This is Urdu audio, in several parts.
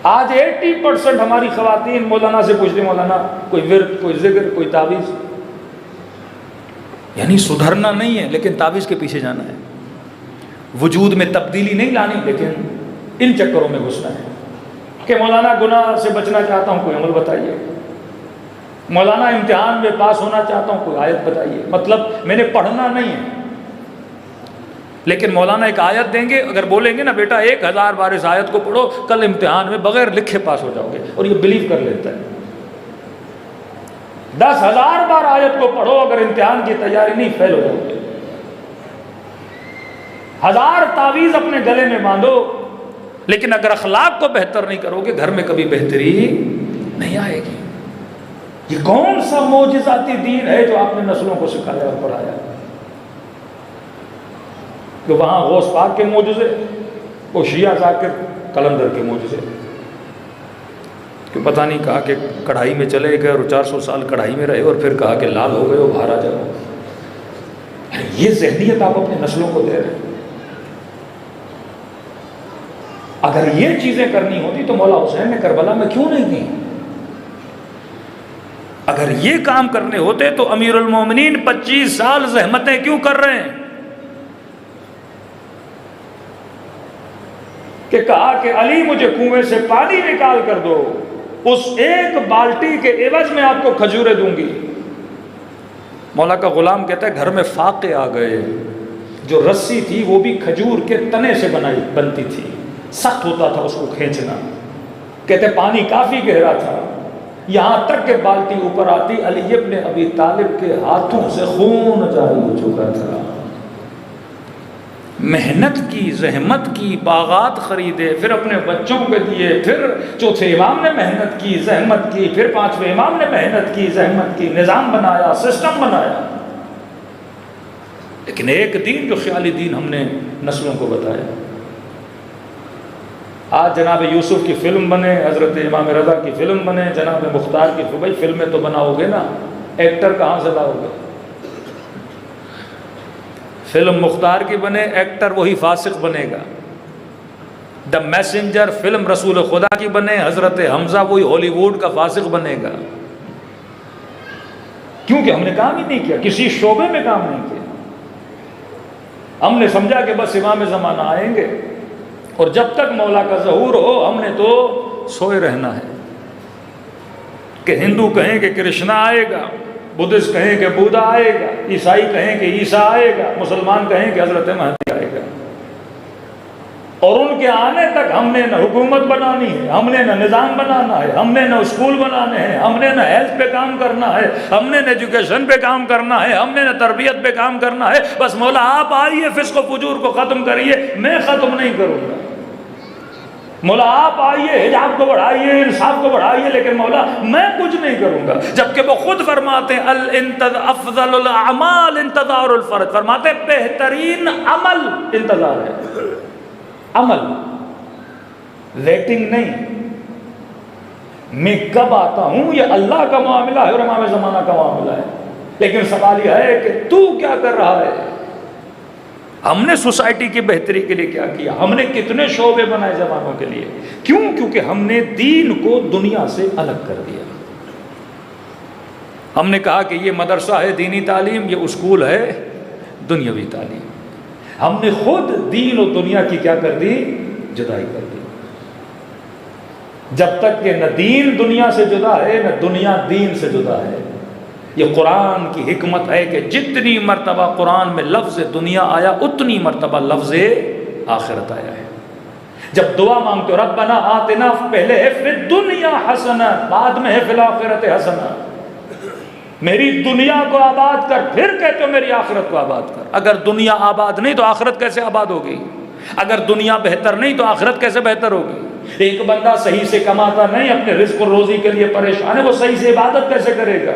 آج 80% ہماری خواتین مولانا سے پوچھتے مولانا کوئی ورد، کوئی ذکر، کوئی تعویذ. یعنی سدھرنا نہیں ہے لیکن تعویذ کے پیچھے جانا ہے، وجود میں تبدیلی نہیں لانی لیکن ان چکروں میں گھسنا ہے کہ مولانا گناہ سے بچنا چاہتا ہوں، کوئی عمل بتائیے. مولانا امتحان میں پاس ہونا چاہتا ہوں، کوئی آیت بتائیے. مطلب میں نے پڑھنا نہیں ہے لیکن مولانا ایک آیت دیں گے، اگر بولیں گے نا بیٹا 1000 بار اس آیت کو پڑھو، کل امتحان میں بغیر لکھے پاس ہو جاؤ گے. اور یہ بلیو کر لیتا ہے. 10,000 بار آیت کو پڑھو، اگر امتحان کی تیاری نہیں، فیل ہو جاؤ گے. 1000 تعویذ اپنے گلے میں باندھو لیکن اگر اخلاق کو بہتر نہیں کرو گے، گھر میں کبھی بہتری نہیں آئے گی. یہ کون سا معجزاتی دین ہے جو آپ نے نسلوں کو سکھایا اور پڑھایا؟ کہ وہاں غوث پاک کے معجزے، وہ شیعہ ذاکر قلندر کے معجزے، کہ پتہ نہیں کہا کہ کڑھائی میں چلے گئے اور 400 سال کڑھائی میں رہے اور پھر کہا کہ لال ہو گئے اور باہر آ جاؤ. یہ ذہنیت آپ اپنے نسلوں کو دے رہے ہیں. اگر یہ چیزیں کرنی ہوتی تو مولا حسین نے کربلا میں کیوں نہیں کی؟ اگر یہ کام کرنے ہوتے تو امیر المومنین 25 سال زحمتیں کیوں کر رہے ہیں؟ کہ کہا کہ علی مجھے کنویں سے پانی نکال کر دو، اس ایک بالٹی کے عوض میں آپ کو کھجوریں دوں گی. مولا کا غلام کہتا ہے گھر میں فاقے آ گئے. جو رسی تھی وہ بھی کھجور کے تنے سے بنتی تھی، سخت ہوتا تھا اس کو کھینچنا. کہتے پانی کافی گہرا تھا، یہاں تک کہ بالٹی اوپر آتی علی ابن ابی طالب کے ہاتھوں سے خون جاری ہو چکا تھا. محنت کی، زحمت کی، باغات خریدے، پھر اپنے بچوں کو دیے، پھر چوتھے امام نے محنت کی، زحمت کی، پھر پانچویں امام نے محنت کی، زحمت کی، نظام بنایا، سسٹم بنایا. لیکن ایک دین جو خیالی دین ہم نے نسلوں کو بتایا. آج جناب یوسف کی فلم بنے، حضرت امام رضا کی فلم بنے، جناب مختار کی فلم. بھائی فلمیں تو بناؤ گے نا، ایکٹر کہاں سے لاؤ گے؟ فلم مختار کی بنے، ایکٹر وہی فاسق بنے گا. دا میسنجر فلم رسول خدا کی بنے، حضرت حمزہ وہی ہالی ووڈ کا فاسق بنے گا. کیونکہ ہم نے کام ہی نہیں کیا، کسی شعبے میں کام نہیں کیا. ہم نے سمجھا کہ بس امام زمانہ آئیں گے اور جب تک مولا کا ظہور ہو ہم نے تو سوئے رہنا ہے. کہ ہندو کہیں کہ کرشنا آئے گا، بدھسٹ کہیں کہ بودھا آئے گا، عیسائی کہیں کہ عیسیٰ آئے گا، مسلمان کہیں کہ حضرت مہدی آئے گا. اور ان کے آنے تک ہم نے نہ حکومت بنانی ہے، ہم نے نہ نظام بنانا ہے، ہم نے نہ اسکول بنانے ہیں، ہم نے نہ ہیلتھ پہ کام کرنا ہے، ہم نے نہ ایجوکیشن پہ کام کرنا ہے، ہم نے نہ تربیت پہ کام کرنا ہے. بس مولا آپ آئیے، فسق و فجور کو ختم کریے، میں ختم نہیں کروں گا. مولا آپ آئیے، حجاب کو بڑھائیے، انصاف کو بڑھائیے، لیکن مولا میں کچھ نہیں کروں گا. جبکہ وہ خود فرماتے ہیں افضل الاعمال انتظار الفرج، فرماتے ہیں بہترین عمل انتظار ہے. عمل، ویٹنگ نہیں. میں کب آتا ہوں یہ اللہ کا معاملہ ہے اور امام زمانہ کا معاملہ ہے. لیکن سوال یہ ہے کہ تو کیا کر رہا ہے؟ ہم نے سوسائٹی کی بہتری کے لیے کیا کیا؟ ہم نے کتنے شعبے بنائے زمانوں کے لیے؟ کیوں؟ کیونکہ ہم نے دین کو دنیا سے الگ کر دیا. ہم نے کہا کہ یہ مدرسہ ہے دینی تعلیم، یہ اسکول ہے دنیاوی تعلیم. ہم نے خود دین و دنیا کی کیا کر دی؟ جدائی کر دی. جب تک کہ نہ دین دنیا سے جدا ہے نہ دنیا دین سے جدا ہے. یہ قرآن کی حکمت ہے کہ جتنی مرتبہ قرآن میں لفظ دنیا آیا اتنی مرتبہ لفظ آخرت آیا ہے. جب دعا مانگتے ہو ربنا آتنا، پہلے ہے فی الدنیا حسنہ، بعد میں ہے فی الآخرت حسنہ. میری دنیا کو آباد کر، پھر کہتے ہو میری آخرت کو آباد کر. اگر دنیا آباد نہیں تو آخرت کیسے آباد ہوگی؟ اگر دنیا بہتر نہیں تو آخرت کیسے بہتر ہوگی؟ ایک بندہ صحیح سے کماتا نہیں، اپنے رزق و روزی کے لیے پریشان ہے، وہ صحیح سے عبادت کیسے کرے گا؟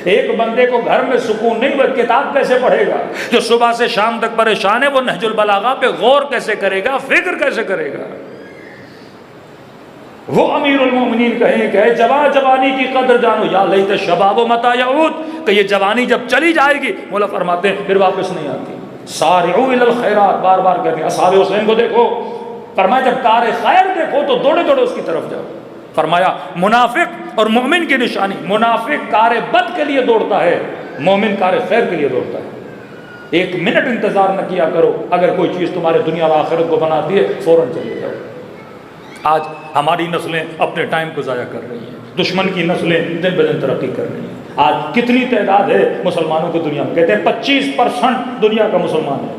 ایک بندے کو گھر میں سکون نہیں، وہ کتاب کیسے پڑھے گا؟ جو صبح سے شام تک پریشان ہے وہ نہج البلاغہ پہ غور کیسے کرے گا؟ فکر کیسے کرے گا؟ وہ امیر المومنین کہیں کہ جوانی کی قدر جانو، یا لیت شباب متی یعود، کہ یہ جوانی جب چلی جائے گی، مولا فرماتے ہیں پھر واپس نہیں آتی. سارعوا الی الخیرات، بار بار کہتے ہیں. اصحاب حسین کو دیکھو، فرمایا جب کار خیر دیکھو تو دوڑے دوڑے اس کی طرف جاؤ. فرمایا منافق اور مومن کی نشانی، منافق کار بد کے لیے دوڑتا ہے، مومن کار خیر کے لیے دوڑتا ہے. 1 منٹ انتظار نہ کیا کرو، اگر کوئی چیز تمہارے دنیا و آخرت کو بناتی ہے فوراً چلے جاؤ. آج ہماری نسلیں اپنے ٹائم کو ضائع کر رہی ہیں، دشمن کی نسلیں دن بدن ترقی کر رہی ہیں. آج کتنی تعداد ہے مسلمانوں کی دنیا میں؟ کہتے ہیں 25% دنیا کا مسلمان ہے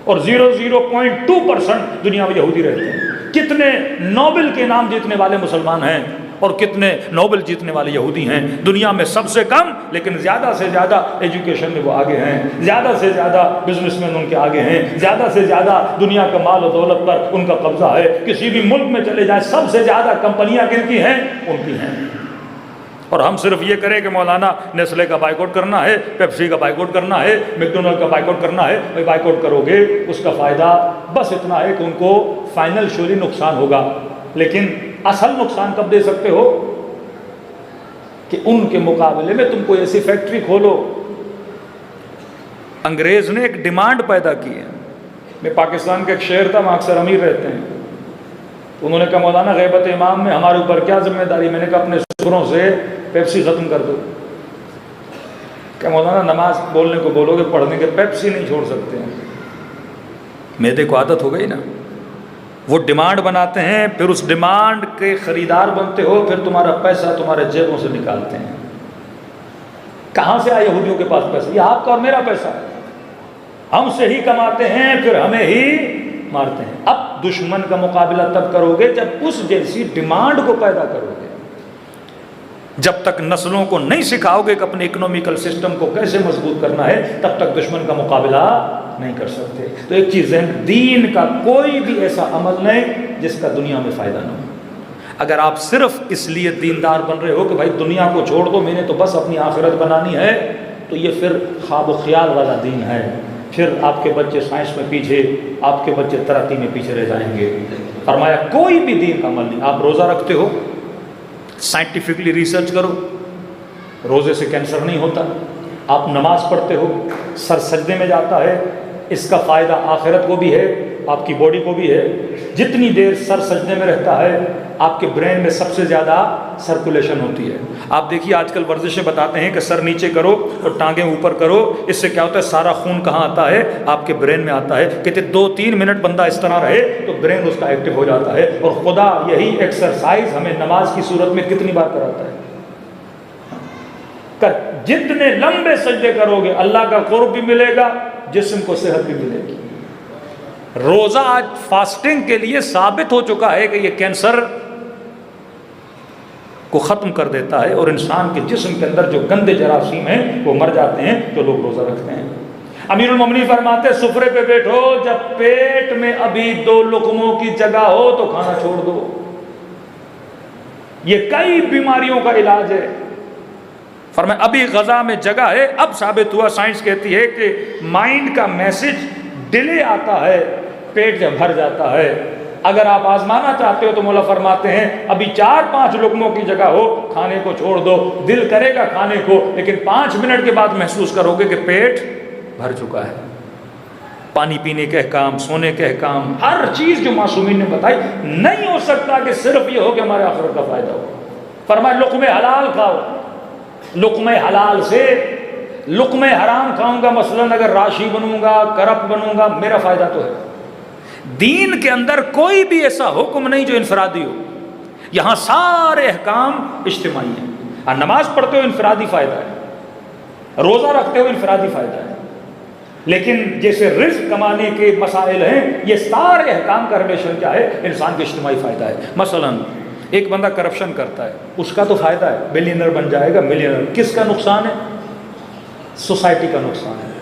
اور 0.2% دنیا میں یہودی رہتے ہیں. کتنے نوبل کے نام جیتنے والے مسلمان ہیں اور کتنے نوبل جیتنے والے یہودی ہیں. دنیا میں سب سے کم لیکن زیادہ سے زیادہ ایجوکیشن میں وہ آگے ہیں، زیادہ سے زیادہ بزنس مین ان کے آگے ہیں، زیادہ سے زیادہ دنیا کا مال و دولت پر ان کا قبضہ ہے. کسی بھی ملک میں چلے جائیں سب سے زیادہ کمپنیاں کن کی ہیں؟ ان کی ہیں. اور ہم صرف یہ کریں کہ مولانا نیسلے کا بائیکاٹ کرنا ہے، پیپسی کا بائیکاٹ کرنا ہے، میکڈونلڈ کا بائیکاٹ کرنا ہے. بھائی بائیکاٹ کرو گے اس کا فائدہ بس اتنا ہے کہ ان کو فائنینشلی نقصان ہوگا، لیکن اصل نقصان کب دے سکتے ہو کہ ان کے مقابلے میں تم کوئی ایسی فیکٹری کھولو. انگریز نے ایک ڈیمانڈ پیدا کی ہے. میں پاکستان کا ایک شہر تھا، وہاں اکثر امیر رہتے ہیں. انہوں نے کہا مولانا غیبت امام میں ہمارے اوپر کیا ذمہ داری؟ میں نے کہا اپنے سکروں سے پیپسی ختم کر دو. کہ مولانا نماز بولنے کو بولو گے پڑھنے کے، پیپسی نہیں چھوڑ سکتے ہیں. میدے کو عادت ہو گئی نا. وہ ڈیمانڈ بناتے ہیں، پھر اس ڈیمانڈ کے خریدار بنتے ہو، پھر تمہارا پیسہ تمہارے جیبوں سے نکالتے ہیں. کہاں سے آئے یہودیوں کے پاس پیسہ؟ یہ آپ کا اور میرا پیسہ ہے، ہم سے ہی کماتے ہیں پھر ہمیں ہی مارتے ہیں. اب دشمن کا مقابلہ تب کرو گے جب اس جیسی ڈیمانڈ کو پیدا کرو گے. جب تک نسلوں کو نہیں سکھاؤ گے کہ اپنے اکنومیکل سسٹم کو کیسے مضبوط کرنا ہے، تب تک دشمن کا مقابلہ نہیں کر سکتے. تو ایک چیز ہے، دین کا کوئی بھی ایسا عمل نہیں جس کا دنیا میں فائدہ نہ ہو. اگر آپ صرف اس لیے دیندار بن رہے ہو کہ بھائی دنیا کو چھوڑ دو، میں نے تو بس اپنی آخرت بنانی ہے، تو یہ پھر خواب و خیال والا دین ہے. پھر آپ کے بچے سائنس میں پیچھے، آپ کے بچے ترقی میں پیچھے رہ جائیں گے. فرمایا کوئی بھی دین کا عمل نہیں. آپ روزہ رکھتے ہو، سائنٹیفکلی ریسرچ کرو، روزے سے کینسر نہیں ہوتا. آپ نماز پڑھتے ہو، سر سجدے میں جاتا ہے، اس کا فائدہ آخرت کو بھی ہے، آپ کی باڈی کو بھی ہے. جتنی دیر سر سجدے میں رہتا ہے آپ کے برین میں سب سے زیادہ سرکولیشن ہوتی ہے. آپ دیکھیے آج کل ورزشیں بتاتے ہیں کہ سر نیچے کرو اور ٹانگیں اوپر کرو، اس سے کیا ہوتا ہے؟ سارا خون کہاں آتا ہے؟ آپ کے برین میں آتا ہے. کہتے 2-3 منٹ بندہ اس طرح رہے تو برین اس کا ایکٹیو ہو جاتا ہے. اور خدا یہی ایکسرسائز ہمیں نماز کی صورت میں کتنی بار کراتا ہے. جتنے لمبے سجدے کرو گے اللہ کا قرب بھی ملے گا، جسم کو صحت بھی ملے گی. روزہ آج فاسٹنگ کے لیے ثابت ہو چکا ہے کہ یہ کینسر کو ختم کر دیتا ہے اور انسان کے جسم کے اندر جو گندے جراثیم ہیں وہ مر جاتے ہیں جو لوگ روزہ رکھتے ہیں. امیر المومنین فرماتے ہیں سفرے پہ بیٹھو، جب پیٹ میں ابھی 2 لقموں کی جگہ ہو تو کھانا چھوڑ دو. یہ کئی بیماریوں کا علاج ہے. فرمایا ابھی غذا میں جگہ ہے. اب ثابت ہوا، سائنس کہتی ہے کہ مائنڈ کا میسج ڈیلے آتا ہے پیٹ جب بھر جاتا ہے. اگر آپ آزمانا چاہتے ہو تو مولا فرماتے ہیں ابھی 4-5 لقموں کی جگہ ہو، کھانے کو چھوڑ دو. دل کرے گا کھانے کو، لیکن 5 منٹ کے بعد محسوس کرو گے کہ پیٹ بھر چکا ہے. پانی پینے کے احکام، سونے کے احکام، ہر چیز جو معصومین نے بتائی. نہیں ہو سکتا کہ صرف یہ ہو کہ ہمارے آخرت کا فائدہ ہو. فرمایا لقمے حلال کھاؤ. لقمے حلال سے لقمے حرام کھاؤں گا، مثلاً اگر راشی بنوں گا، کرپ بنوں گا، میرا فائدہ تو ہے. دین کے اندر کوئی بھی ایسا حکم نہیں جو انفرادی ہو. یہاں سارے احکام اجتماعی ہیں. نماز پڑھتے ہو انفرادی فائدہ ہے، روزہ رکھتے ہو انفرادی فائدہ ہے، لیکن جیسے رزق کمانے کے مسائل ہیں یہ سارے احکام کا ریلیشن کیا ہے؟ انسان کے اجتماعی فائدہ ہے. مثلاً ایک بندہ کرپشن کرتا ہے، اس کا تو فائدہ ہے، بلینئر بن جائے گا ملینئر. کس کا نقصان ہے؟ سوسائٹی کا نقصان ہے.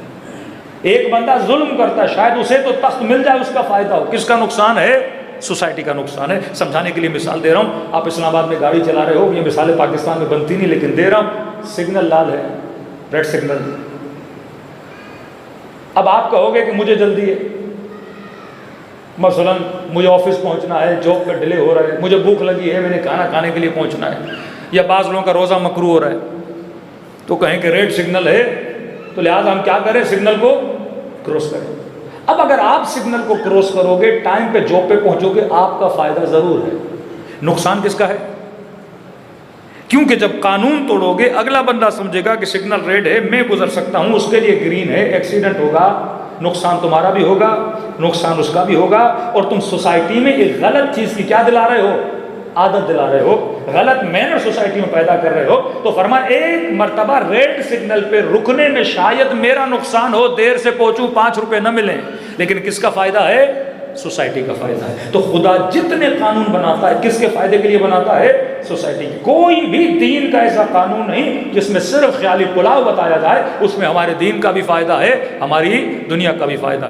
ایک بندہ ظلم کرتا ہے، شاید اسے تو تخت مل جائے، اس کا فائدہ ہو. کس کا نقصان ہے؟ سوسائٹی کا نقصان ہے. سمجھانے کے لیے مثال دے رہا ہوں. آپ اسلام آباد میں گاڑی چلا رہے ہو، یہ مثالیں پاکستان میں بنتی نہیں لیکن دے رہا ہوں. سگنل لال ہے، ریڈ سگنل. اب آپ کہو گے کہ مجھے جلدی ہے، مثلاً مجھے آفس پہنچنا ہے، جاب پہ ڈیلے ہو رہا ہے، مجھے بھوک لگی ہے، میں نے کھانا کھانے کے لیے پہنچنا ہے، یا بعض لوگوں کا روزہ مکروہ ہو رہا ہے، تو کہیں کہ ریڈ سگنل ہے تو لہٰذا ہم کیا کریں؟ سگنل کو کراس کریں. اب اگر آپ سگنل کو کراس کرو گے، ٹائم پہ جاب پہ پہنچو گے، آپ کا فائدہ ضرور ہے، نقصان کس کا ہے؟ کیونکہ جب قانون توڑو گے اگلا بندہ سمجھے گا کہ سگنل ریڈ ہے، میں گزر سکتا ہوں، اس کے لیے گرین ہے، ایکسیڈنٹ ہوگا، نقصان تمہارا بھی ہوگا، نقصان اس کا بھی ہوگا، اور تم سوسائٹی میں ایک غلط چیز کی کیا دلا رہے ہو؟ عادت دلا رہے ہو، غلط مینر سوسائٹی میں پیدا کر رہے ہو۔ تو فرمایا ایک مرتبہ ریڈ سگنل پہ رکنے میں شاید میرا نقصان ہو، دیر سے پہنچوں، 5 روپے نہ ملیں، لیکن کس کا فائدہ ہے؟ سوسائٹی کا فائدہ ہے۔ تو خدا جتنے قانون بناتا ہے کس کے فائدے کے لیے بناتا ہے؟ سوسائٹی کی۔ کوئی بھی دین کا ایسا قانون نہیں جس میں صرف خیالی پلاؤ بتایا جائے، اس میں ہمارے دین کا بھی فائدہ ہے، ہماری دنیا کا بھی فائدہ ہے۔